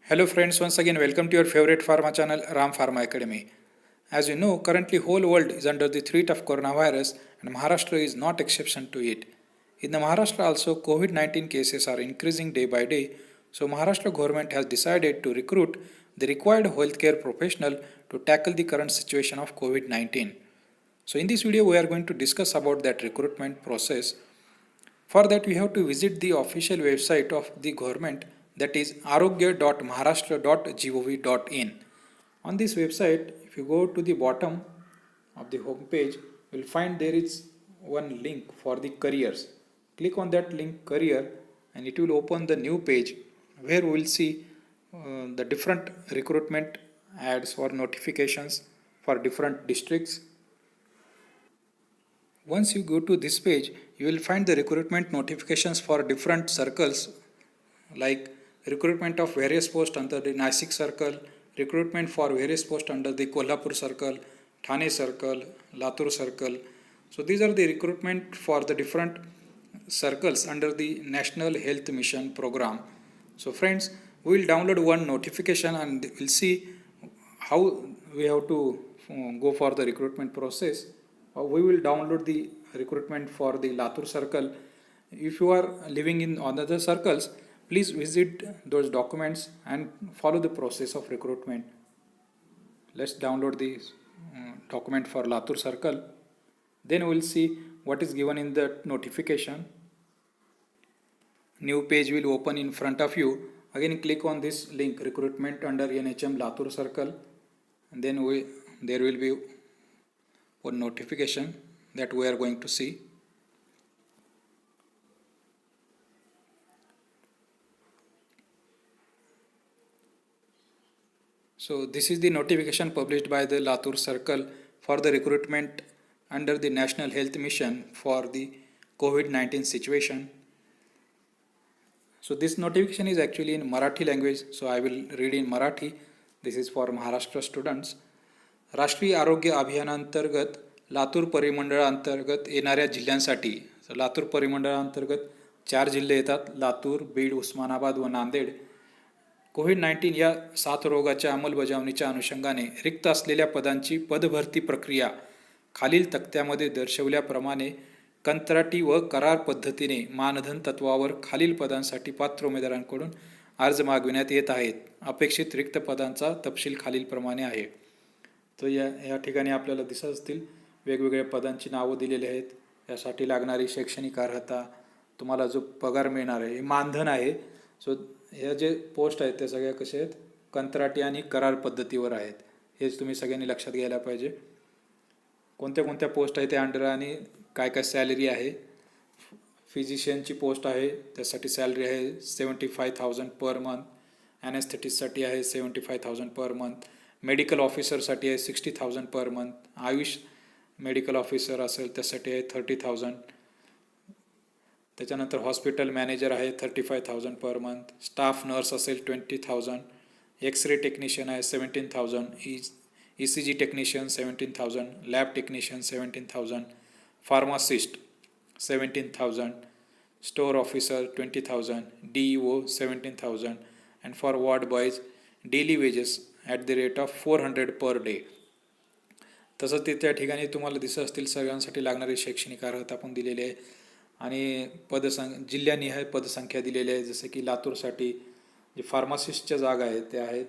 Hello friends, once again welcome to your favorite pharma channel Ram Pharma Academy. As you know, currently whole world is under the threat of coronavirus and Maharashtra is not exception to it. In the Maharashtra also COVID-19 cases are increasing day by day, so Maharashtra government has decided to recruit the required healthcare professional to tackle the current situation of COVID-19. So in this video we are going to discuss about that recruitment process. For that, we have to visit the official website of the government, that is arogya.maharashtra.gov.in. On this website, if you go to the bottom of the home page, you will find there is one link for the careers. Click on that link career and it will open the new page where we will see the different recruitment ads or notifications for different districts. Once you go to this page, you will find the recruitment notifications for different circles, like recruitment of various posts under the Nasik circle, recruitment for various posts under the Kolhapur circle, Thane circle, Latur circle. So these are the recruitment for the different circles under the National Health Mission program. So friends, we will download one notification and we'll see how we have to go for the recruitment process. We will download the recruitment for the Latur circle. If you are living in other circles, please visit those documents and follow the process of recruitment. Let's download the document for Latur circle. Then we will see what is given in the notification. New page will open in front of you. Again click on this link, recruitment under NHM Latur circle, and then there will be one notification that we are going to see. So this is the notification published by the Latur circle for the recruitment under the National Health Mission for the COVID-19 situation. So this notification is actually in Marathi language, so I will read in Marathi. This is for Maharashtra students. राष्ट्रीय आरोग्य अभियानांतर्गत लातूर परिमंडळांतर्गत येणाऱ्या जिल्ह्यांसाठी, लातूर परिमंडळांतर्गत 4 जिल्हे येतात, लातूर, बीड, उस्मानाबाद व नांदेड. कोविड-19 या साथरोगाच्या अंमलबजावणीच्या अनुषंगाने रिक्त असलेल्या पदांची पदभरती प्रक्रिया खालील तक्त्यामध्ये दर्शवल्याप्रमाणे कंत्राटी व करार पद्धतीने मानधन तत्वावर खालील पदांसाठी पात्र उमेदवारांकडून अर्ज मागविण्यात येत आहेत. अपेक्षित रिक्त पदांचा तपशील खालीलप्रमाणे आहे. तर या ठिकाणी आपल्याला दिसत असतील वेगवेगळ्या पदांची नावं दिलेली आहेत. यासाठी लागणारी शैक्षणिक अर्हता, तुम्हाला जो पगार मिळणार आहे, हे मानधन आहे. सो ह्या जे पोस्ट आहेत त्या सगळ्या कशा आहेत, कंत्राटी आणि करार पद्धतीवर आहेत. हेच तुम्ही सगळ्यांनी लक्षात घ्यायला पाहिजे. कोणत्या कोणत्या पोस्ट आहे त्या अंडर आणि काय काय सॅलरी आहे. फिजिशियनची पोस्ट आहे, त्यासाठी सॅलरी आहे 75,000 पर मंथ. ॲनेस्थेटिस्टसाठी आहे 75,000 पर मंथ. मेडिकल ऑफिसरसाठी आहे 60,000 per month. Ayush medical officer असेल त्यासाठी आहे 30,000. त्याच्यानंतर हॉस्पिटल मॅनेजर आहे 35,000 पर मंथ. स्टाफ नर्स असेल 20,000. एक्स-रे टेक्निशियन आहे 17,000. ECG technician 17,000. Lab technician 17,000. Pharmacist 17,000. Store officer 20,000. DEO 17,000. And for ward boys daily wages @ 400 per day. तसंच ते त्या ठिकाणी तुम्हाला दिसत असतील सगळ्यांसाठी लागणारी शैक्षणिक अर्हता पण दिलेली आहे आणि जिल्ह्यानिहाय पदसंख्या दिलेली आहे. जसं की लातूरसाठी जे फार्मासिस्टच्या जागा आहेत त्या आहेत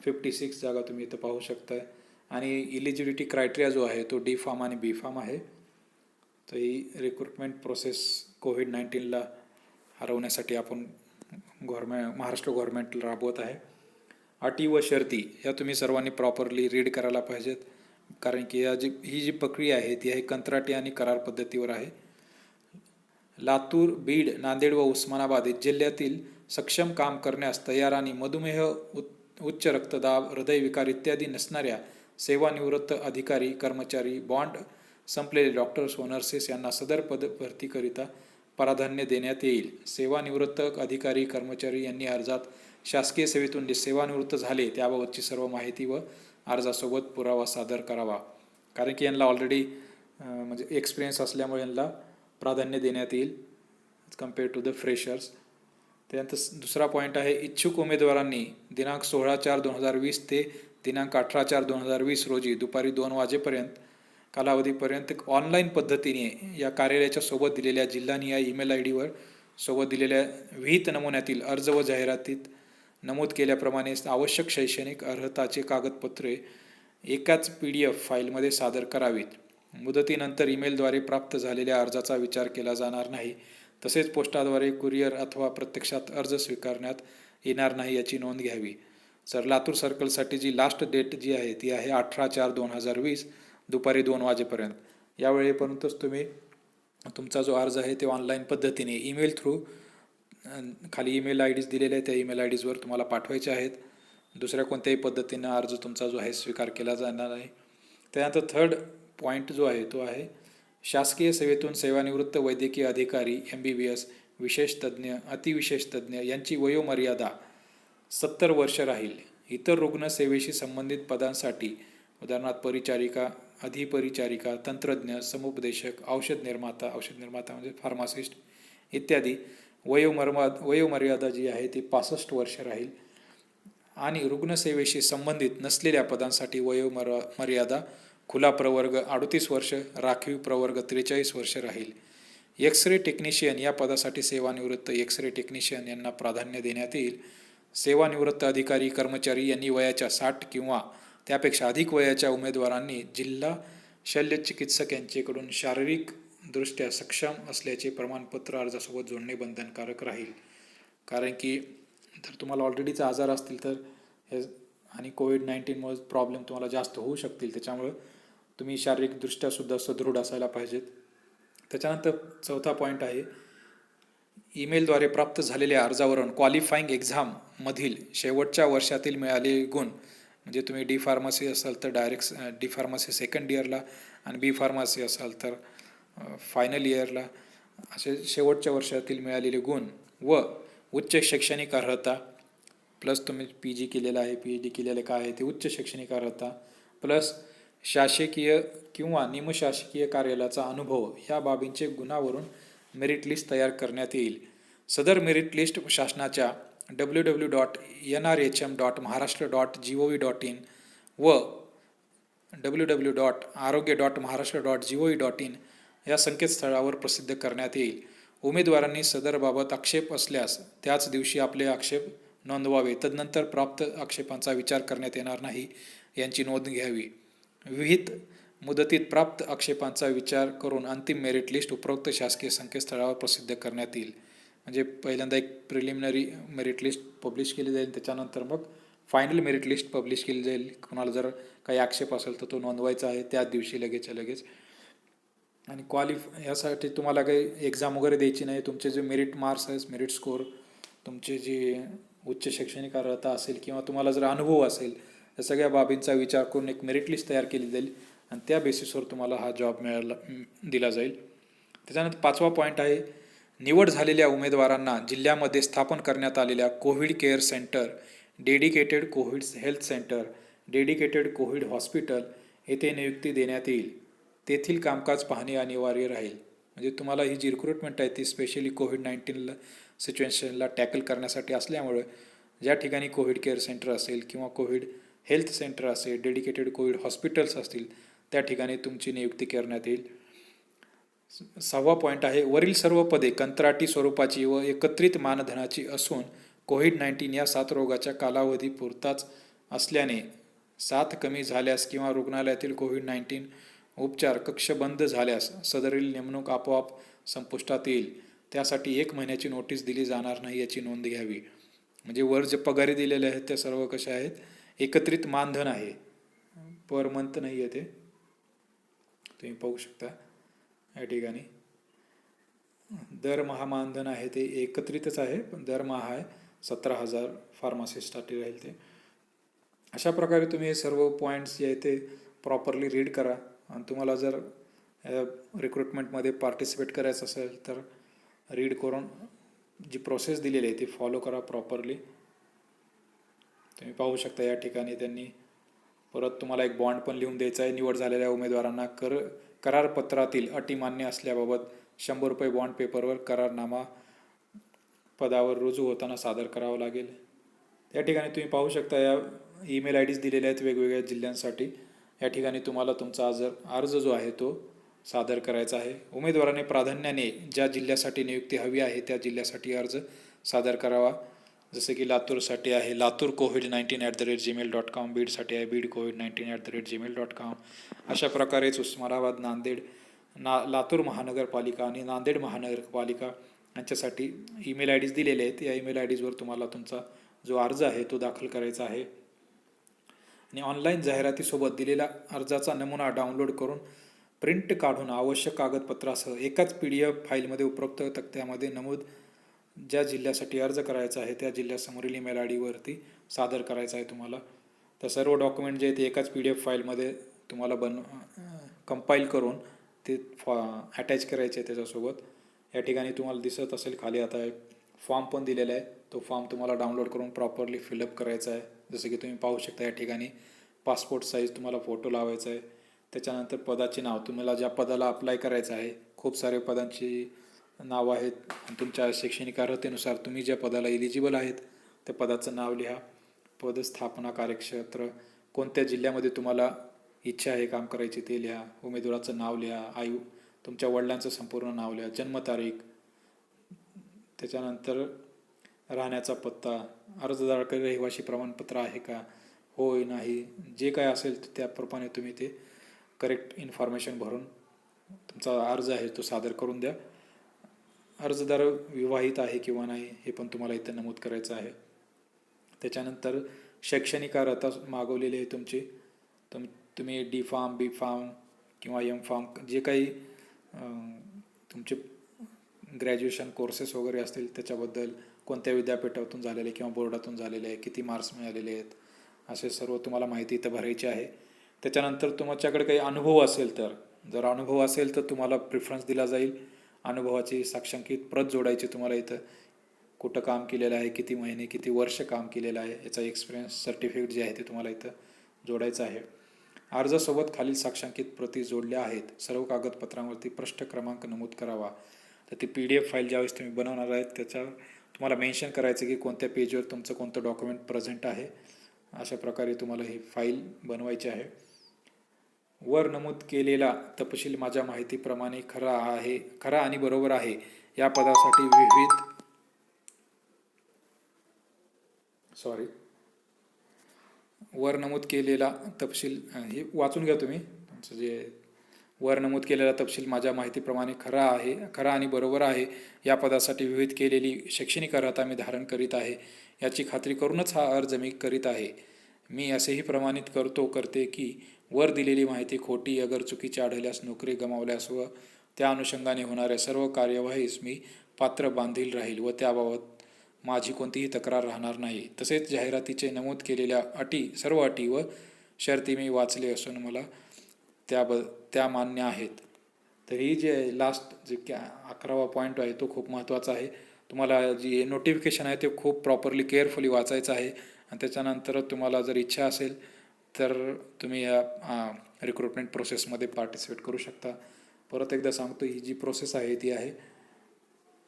56 जागा तुम्ही इथं पाहू शकताय. आणि इलिजिबिलिटी क्रायटेरिया जो आहे तो D.Pharm आणि B.Pharm आहे. तर ही रिक्रुटमेंट प्रोसेस कोविड-19ला हरवण्यासाठी आपण महाराष्ट्र गव्हर्नमेंट राबवत आहे. अटी व शर्ती ह्या तुम्ही सर्वांनी प्रॉपरली रीड करायला पाहिजेत, कारण की ही जी प्रक्रिया आहे ती आहे कंत्राटी आणि करार पद्धतीवर आहे. लातूर, बीड, नांदेड व उस्मानाबाद जिल्ह्यातील सक्षम काम करण्यास तयार आणि मधुमेह, उच्च रक्तदाब, हृदयविकार इत्यादी नसणाऱ्या सेवानिवृत्त अधिकारी कर्मचारी, बॉन्ड संपलेले डॉक्टर्स व नर्सेस यांना सदर पदभरतीकरिता प्राधान्य देण्यात येईल. सेवानिवृत्त अधिकारी कर्मचारी यांनी अर्जात शासकीय सेवेतून सेवानिवृत्त झाले त्याबाबतची सर्व माहिती व अर्जासोबत पुरावा सादर करावा. कारण की यांना ऑलरेडी म्हणजे एक्सपिरियन्स असल्यामुळे यांना प्राधान्य देण्यात येईल कम्पेअर टू द फ्रेशर्स. त्यानंतर दुसरा पॉईंट आहे, इच्छुक उमेदवारांनी दिनांक 16/4/2020 ते दिनांक 18/4/2020 रोजी दुपारी 2 वाजेपर्यंत कालावधीपर्यंत ऑनलाईन पद्धतीने या कार्यालयाच्या सोबत दिलेल्या जिल्हानिहाय ईमेल आय डीवर सोबत दिलेल्या विहित नमुन्यातील अर्ज व जाहिरातीत नमूद केल्याप्रमाणे आवश्यक शैक्षणिक अर्हताचे कागदपत्रे एकाच PDF फाईलमध्ये सादर करावीत. मुदतीनंतर ईमेलद्वारे प्राप्त झालेल्या अर्जाचा विचार केला जाणार नाही. तसेच पोस्टाद्वारे कुरिअर अथवा प्रत्यक्षात अर्ज स्वीकारण्यात येणार नाही याची नोंद घ्यावी. जर लातूर सर्कलसाठी जी लास्ट डेट जी आहे ती आहे 18/4/2020 दुपारी 2 वाजेपर्यंत. या वेळेपर्यंतच तुम्ही तुमचा जो अर्ज आहे ते ऑनलाईन पद्धतीने ईमेल थ्रू खाली ईमेल आय डीज दिलेले आहे त्या ईमेल आय डीजवर तुम्हाला पाठवायचे आहेत. दुसऱ्या कोणत्याही पद्धतीनं अर्ज तुमचा जो आहे स्वीकार केला जाणार आहे. त्यानंतर थर्ड पॉईंट जो आहे तो आहे, शासकीय सेवेतून सेवानिवृत्त वैद्यकीय अधिकारी MBBS विशेष तज्ज्ञ अतिविशेष तज्ज्ञ यांची वयोमर्यादा 70 वर्ष राहील. इतर रुग्णसेवेशी संबंधित पदांसाठी उदाहरणार्थ परिचारिका, अधिपरिचारिका, तंत्रज्ञ, समुपदेशक, औषध निर्माता म्हणजे फार्मासिस्ट इत्यादी वयोमर्यादा जी आहे ती 65 वर्ष राहील. आणि रुग्णसेवेशी संबंधित नसलेल्या पदांसाठी वयोमर्यादा खुला प्रवर्ग 38 वर्ष, राखीव प्रवर्ग 43 वर्ष राहील. एक्स-रे टेक्निशियन या पदासाठी सेवानिवृत्त एक्स-रे टेक्निशियन यांना प्राधान्य देण्यात येईल. सेवानिवृत्त अधिकारी कर्मचारी यांनी वयाच्या 60 किंवा त्यापेक्षा अधिक वयाच्या उमेदवारांनी जिल्हा शल्यचिकित्सक यांच्याकडून शारीरिकदृष्ट्या सक्षम असल्याचे प्रमाणपत्र अर्जासोबत जोडणे बंधनकारक राहील. कारण की जर तुम्हाला ऑलरेडीचा आजार असतील तर हे आणि कोविड-19मुळे प्रॉब्लेम तुम्हाला जास्त होऊ शकतील, त्याच्यामुळं तुम्ही शारीरिकदृष्ट्या सुद्धा सदृढ असायला पाहिजेत. त्याच्यानंतर चौथा पॉईंट आहे, ईमेलद्वारे प्राप्त झालेल्या अर्जावरून क्वालिफाईंग एक्झाममधील शेवटच्या वर्षातील मिळालेले गुण म्हणजे तुम्ही डी फार्मसी असाल तर डायरेक्ट डी फार्मसी सेकंड इयरला आणि बी फार्मसी असाल तर फायनल इयरला असे शेवटच्या वर्षातील मिळालेले गुण व उच्च शैक्षणिक अर्हता प्लस तुम्ही PG केलेला आहे, PhD केलेलं काय आहे ते उच्च शैक्षणिक अर्हता प्लस शासकीय किंवा निमशासकीय कार्यालयाचा अनुभव या बाबींचे गुणावरून मेरिट लिस्ट तयार करण्यात येईल. सदर मेरिट लिस्ट शासनाच्या www.nrhm.maharashtra.gov.in व www.arogya.maharashtra.gov.in या संकेतस्थळावर प्रसिद्ध करण्यात येईल. उमेदवारांनी सदरबाबत आक्षेप असल्यास त्याच दिवशी आपले आक्षेप नोंदवावे. तदनंतर प्राप्त आक्षेपांचा विचार करण्यात येणार नाही यांची नोंद घ्यावी. विहित मुदतीत प्राप्त आक्षेपांचा विचार करून अंतिम मेरिट लिस्ट उपरोक्त शासकीय संकेतस्थळावर प्रसिद्ध करण्यात येईल. म्हणजे पहिल्यांदा एक प्रिलिमिनरी मेरिट लिस्ट पब्लिश केली जाईल, त्याच्यानंतर मग फायनल मेरिट लिस्ट पब्लिश केली जाईल. कोणाला जर काही आक्षेप असेल तर तो नोंदवायचा आहे त्याच दिवशी लगेच. आणि यासाठी तुम्हाला काही एक्झाम वगैरे द्यायची नाही. तुमचे जे मेरिट मार्क्स आहेत, मेरिट स्कोअर, तुमचे जे उच्च शैक्षणिक अर्हता असेल किंवा तुम्हाला जर अनुभव असेल या सगळ्या बाबींचा विचार करून एक मेरिट लिस्ट तयार केली जाईल आणि त्या बेसिसवर तुम्हाला हा जॉब दिला जाईल. त्याच्यानंतर पाचवा पॉईंट आहे, निवड झालेल्या उमेदवारांना जिल्ह्यामध्ये स्थापन करण्यात आलेल्या Covid care centre, dedicated Covid health centre, dedicated Covid hospital येथे नियुक्ती देण्यात येईल. तेथील कामकाज पाहणे अनिवार्य राहील. म्हणजे तुम्हाला ही जी रिक्रुटमेंट आहे ती स्पेशली कोविड-19 सिच्युएशनला टॅकल करण्यासाठी असल्यामुळे ज्या ठिकाणी कोविड केअर सेंटर असेल किंवा कोविड हेल्थ सेंटर असेल, डेडिकेटेड कोविड हॉस्पिटल्स असतील त्या ठिकाणी तुमची नियुक्ती करण्यात येईल. 6वा पॉईंट आहे, वरील सर्व पदे कंत्राटी स्वरूपाची व एकत्रित मानधनाची असून कोविड-19 या साथरोगाच्या कालावधी पुरताच असल्याने साथ कमी झाल्यास किंवा रुग्णालयातील कोविड-19 उपचार कक्ष बंद झाल्यास सदरील नेमणूक आपोआप संपुष्टात येईल. त्यासाठी 1 महिन्याची नोटीस दिली जाणार नाही याची नोंद घ्यावी. म्हणजे वर जे पगारी दिलेले आहेत त्या सर्व कशा आहेत, एकत्रित मानधन आहे, पर मंथ नाही आहे ते तुम्ही पाहू शकता या ठिकाणी. दरमहा मानधन आहे ते एकत्रितच आहे पण दरमहा आहे 17,000 फार्मासिस्टसाठी राहील ते. अशा प्रकारे तुम्ही हे सर्व पॉईंट्स जे आहे ते प्रॉपरली रीड करा आणि तुम्हाला जर रिक्रुटमेंटमध्ये पार्टिसिपेट करायचं असेल तर रीड करून जी प्रोसेस दिलेली आहे ती फॉलो करा प्रॉपरली. तुम्ही पाहू शकता या ठिकाणी त्यांनी परत तुम्हाला एक बॉन्ड पण लिहून द्यायचा आहे. निवड झालेल्या उमेदवारांना करारपत्रातील अटी मान्य असल्याबाबत ₹100 बॉन्ड पेपरवर करारनामा पदावर रुजू होताना सादर करावं लागेल. या ठिकाणी तुम्ही पाहू शकता या ईमेल आय डीज दिलेल्या आहेत वेगवेगळ्या जिल्ह्यांसाठी. या ठिकाणी तुम्हाला तुमचा अर्ज जो आहे तो सादर करायचा आहे. उमेदवाराने प्राधान्याने ज्या जिल्ह्यासाठी नियुक्ती हवी आहे त्या जिल्ह्यासाठी अर्ज सादर करावा. जसे की लातूरसाठी आहे लातूर covid19@gmail.com, बीडसाठी आहे बीड covid19@gmail.com. अशा प्रकारेच उस्मानाबाद, नांदेड, लातूर महानगरपालिका आणि नांदेड महानगरपालिका यांच्यासाठी ईमेल आय डीज दिलेले आहेत. या ईमेल आय डीजवर तुम्हाला तुमचा जो अर्ज आहे तो दाखल करायचा आहे. आणि ऑनलाईन जाहिरातीसोबत दिलेला अर्जाचा नमुना डाउनलोड करून प्रिंट काढून आवश्यक कागदपत्रासह एकाच PDF फाईलमध्ये उपरोक्त तक्त्यामध्ये नमूद ज्या जिल्ह्यासाठी अर्ज करायचा आहे त्या जिल्ह्यासमोरील ईमेल आय डीवरती सादर करायचा आहे तुम्हाला. तर सर्व डॉक्युमेंट जे आहे ते एकाच PDF फाईलमध्ये तुम्हाला कंपाईल करून ते अटॅच करायचे आहे त्याच्यासोबत. या ठिकाणी तुम्हाला दिसत असेल खाली आता एक फॉर्म पण दिलेला आहे. तो फॉर्म तुम्हाला डाउनलोड करून प्रॉपरली फिलअप करायचा आहे. जसं की तुम्ही पाहू शकता या ठिकाणी पासपोर्ट साईज तुम्हाला फोटो लावायचा आहे. त्याच्यानंतर पदाचे नाव, तुम्हाला ज्या पदाला अप्लाय करायचं आहे, खूप सारे पदांची नाव आहेत. तुमच्या शैक्षणिक अर्हतेनुसार तुम्ही ज्या पदाला एलिजिबल आहेत त्या पदाचं नाव लिहा. पदस्थापना कार्यक्षेत्र, कोणत्या जिल्ह्यामध्ये तुम्हाला इच्छा आहे काम करायची ते लिहा. उमेदवाराचं नाव लिहा. तुमच्या वडिलांचं संपूर्ण नाव लिहा. जन्मतारीख, त्याच्यानंतर राहण्याचा पत्ता, अर्जदाराकडे रहिवासी प्रमाणपत्र आहे का, होय नाही, जे काय असेल त्याप्रमाणे तुम्ही ते करेक्ट इन्फॉर्मेशन भरून तुमचा अर्ज आहे तो सादर करून द्या. अर्जदार विवाहित आहे किंवा नाही हे पण तुम्हाला इथं नमूद करायचं आहे. त्याच्यानंतर शैक्षणिक अर्हता मागवलेली आहे तुमची. तुम्ही D.Pharm, B.Pharm किंवा M.Pharm जे काही तुमचे ग्रॅज्युएशन कोर्सेस वगैरे असतील त्याच्याबद्दल, कोणत्या विद्यापीठातून झालेले किंवा बोर्डातून झालेले आहे, किती मार्क्स मिळालेले आहेत, असे सर्व तुम्हाला माहिती इथं भरायची आहे. त्याच्यानंतर तुमच्याकडे काही अनुभव असेल तर, जर अनुभव असेल तर तुम्हाला प्रिफरन्स दिला जाईल. अनुभवाची साक्षांकित प्रत जोडायची तुम्हाला इथं. कुठं काम केलेलं आहे, किती महिने, किती वर्ष काम केलेलं आहे याचा एक्सपिरियन्स सर्टिफिकेट जे आहे ते तुम्हाला इथं जोडायचं आहे. अर्जासोबत खालील साक्षांकित प्रती जोडल्या आहेत. सर्व कागदपत्रांवरती पृष्ठ क्रमांक नमूद करावा. तर ती PDF फाईल ज्यावेळेस तुम्ही बनवणार आहेत त्याच्यावर तुम्हाला मेन्शन करायचं की कोणत्या पेजवर तुमचं कोणतं डॉक्युमेंट प्रेझेंट आहे. अशा प्रकारे तुम्हाला ही फाईल बनवायची आहे. वर नमूद केलेला तपशील माझ्या माहितीप्रमाणे खरा आणि बरोबर आहे. या पदासाठी वर नमूद केलेला तपशील, हे वाचून घ्या तुम्ही. तुमचं जे वर नमूद केलेला तपशील माझ्या माहितीप्रमाणे खरा आणि बरोबर आहे. या पदासाठी विविध केलेली शैक्षणिक अर्हता मी धारण करीत आहे याची खात्री करूनच हा अर्ज मी करीत आहे. मी असेही प्रमाणित करते की वर दिलेली माहिती खोटी, अगर चुकीची आढळल्यास, नोकरी गमावल्यास व त्या अनुषंगाने होणाऱ्या सर्व कार्यवाहीस मी पात्र बांधील राहील व त्याबाबत माझी कोणतीही तक्रार राहणार नाही. तसेच जाहिरातीचे नमूद केलेल्या सर्व अटी व शर्ती मी वाचले असून मला त्या मान्य आहेत. तर ही जे लास्ट 11वा पॉईंट आहे तो खूप महत्त्वाचा आहे. तुम्हाला जी नोटिफिकेशन आहे ते खूप प्रॉपरली केअरफुली वाचायचं आहे. आणि त्याच्यानंतर तुम्हाला जर इच्छा असेल तर तुम्ही या रिक्रुटमेंट प्रोसेसमध्ये पार्टिसिपेट करू शकता. परत एकदा सांगतो, ही जी प्रोसेस आहे ती आहे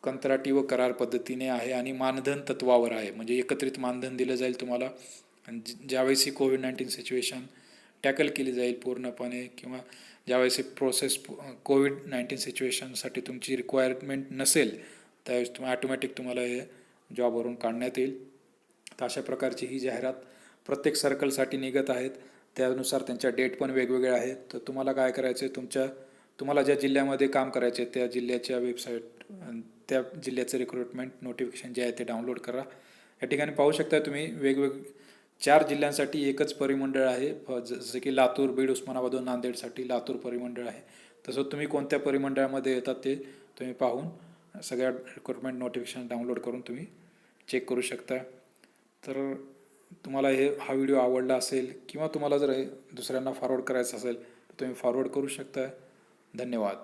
कंत्राटी व करार पद्धतीने आहे आणि मानधन तत्वावर आहे. म्हणजे एकत्रित मानधन दिलं जाईल तुम्हाला. आणि ज्यावेळेस ही कोविड-19 सिच्युएशन टॅकल केली जाईल पूर्णपणे, किंवा ज्यावेळेस ही प्रोसेस कोविड-19 सिच्युएशनसाठी तुमची रिक्वायरमेंट नसेल त्यावेळेस ॲटोमॅटिक तुम्हाला हे जॉबवरून काढण्यात येईल. तर अशा प्रकारची ही जाहिरात प्रत्येक सर्कलसाठी निघत आहेत. त्यानुसार त्यांच्या डेट पण वेगवेगळ्या आहेत. तर तुम्हाला काय करायचं आहे, तुम्हाला ज्या जिल्ह्यामध्ये काम करायचे त्या जिल्ह्याच्या वेबसाईट, त्या जिल्ह्याचं रिक्रुटमेंट नोटिफिकेशन जे आहे ते डाउनलोड करा. या ठिकाणी पाहू शकता तुम्ही 4 जिल्ह्यांसाठी एकच परिमंडळ आहे. जसं की लातूर, बीड, उस्मानाबाद व नांदेडसाठी लातूर परिमंडळ आहे. तसं तुम्ही कोणत्या परिमंडळामध्ये येतात ते तुम्ही पाहून सगळ्या रिक्रुटमेंट नोटिफिकेशन डाउनलोड करून तुम्ही चेक करू शकता. तर तुम्हाला हा व्हिडिओ आवडला असेल किंवा तुम्हाला जर दुसऱ्यांना फॉरवर्ड करायचं असेल तर तुम्ही फॉरवर्ड करू शकता. धन्यवाद.